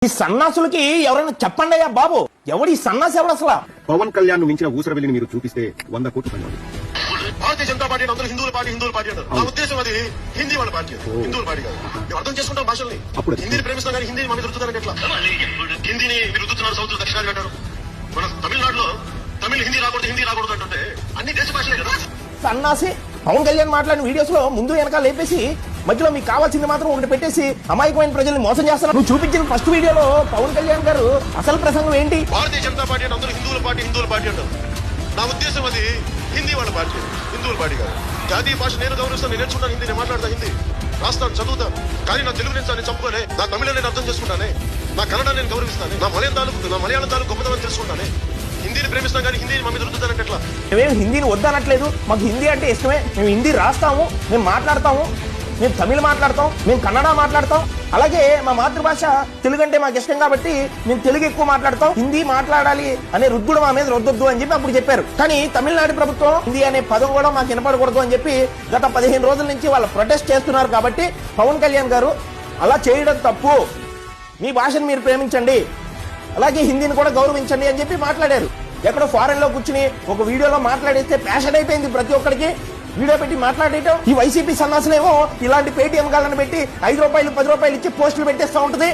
ఈ సన్నాసులకి ఎవరైనా చెప్పండి అయ్యా బాబు, ఎవడి సన్నాసి ఎవడు అసలు? పవన్ కళ్యాణ్ మించిన ఊసరవెల్లిని మీరు చూపిస్తే 100 కోట్లు పని. భారతీయ జనతా పార్టీ అందరూ హిందువుల పార్టీ అంటారు. నా ఉద్దేశం అది హిందీ వాళ్ళ పార్టీ, హిందువుల పార్టీ కాదు. మేము అర్థం చేసుకుంటాం భాషల్ని. అప్పుడు హిందీని ప్రేమిస్తాం కానీ హిందీని మనం రుద్దుతారంటే ఎట్లా? హిందీని మీరు రుద్దుతున్నారు సౌత్ దక్షిణాది అంటారు. మన తమిళనాడులో తమిళ హిందీ రాకూడదు అంటుంటే అన్ని దేశ భాషలే కదా. సన్నాసి పవన్ కళ్యాణ్ మాట్లాడిన వీడియోస్ లో ముందు వెనకాల లేపేసి మధ్యలో మీకు కావాల్సింది మాత్రం ఒకటి పెట్టేసి అమాయకమైన ప్రజల్ని మోసం చేస్తున్నారు. నువ్వు చూపించిన ఫస్ట్ వీడియోలో పవన్ కళ్యాణ్ గారు అసలు ప్రసంగం ఏంటి? భారతీయ జనతా పార్టీ అందరూ హిందువుల పార్టీ అంటారు. నా ఉద్దేశం అది హిందీ వాళ్ళ పార్టీ, హిందువుల పార్టీ కాదు. జాతీయ భాష నేను గౌరవిస్తాను, నేను నేర్చుకుంటాను హిందీ, నేను మాట్లాడతా హిందీ, రాస్తాను, చదువుతాను. కానీ నా తెలుగు నేను చంపుకోలే, నా తమిళ నేను అర్థం చేసుకుంటానే, నా కన్నడ నేను గౌరవిస్తాను, నా మలయాళం తాలూకు గొప్పతనం తెలుసుకుంటానే. హిందీని ప్రేమిస్తాం కానీ హిందీని మమ్మీ దొరుకుతానంటే ఎట్లా? మేము హిందీని వద్దనట్లేదు, మాకు హిందీ అంటే ఇష్టమే, మేము హిందీ రాస్తాము, మేము మాట్లాడతాము, మేము తమిళ మాట్లాడతాం, మేము కన్నడ మాట్లాడతాం. అలాగే మా మాతృభాష తెలుగు అంటే మాకు ఇష్టం కాబట్టి మేము తెలుగు ఎక్కువ మాట్లాడతాం. హిందీ మాట్లాడాలి అనే రుద్దుడు మా మీద రుద్దొద్దు అని చెప్పి అప్పుడు చెప్పారు. కానీ తమిళనాడు ప్రభుత్వం హిందీ అనే పదం కూడా మాకు వినపడకూడదు అని చెప్పి గత 15 రోజుల నుంచి వాళ్ళు ప్రొటెస్ట్ చేస్తున్నారు. కాబట్టి పవన్ కళ్యాణ్ గారు అలా చేయడం తప్పు, మీ భాషను మీరు ప్రేమించండి, అలాగే హిందీని కూడా గౌరవించండి అని చెప్పి మాట్లాడారు. ఎక్కడో ఫారెన్ లో కూర్చుని ఒక వీడియోలో మాట్లాడేస్తే ప్యాషన్ అయిపోయింది ప్రతి ఒక్కరికి వీడియో పెట్టి మాట్లాడేయటం. ఈ వైసీపీ సన్నాసులేమో ఇలాంటి పేటీఎం గాళ్ళని పెట్టి 5 రూపాయలు 10 రూపాయలు ఇచ్చి పోస్టులు పెట్టేస్తా ఉంటది.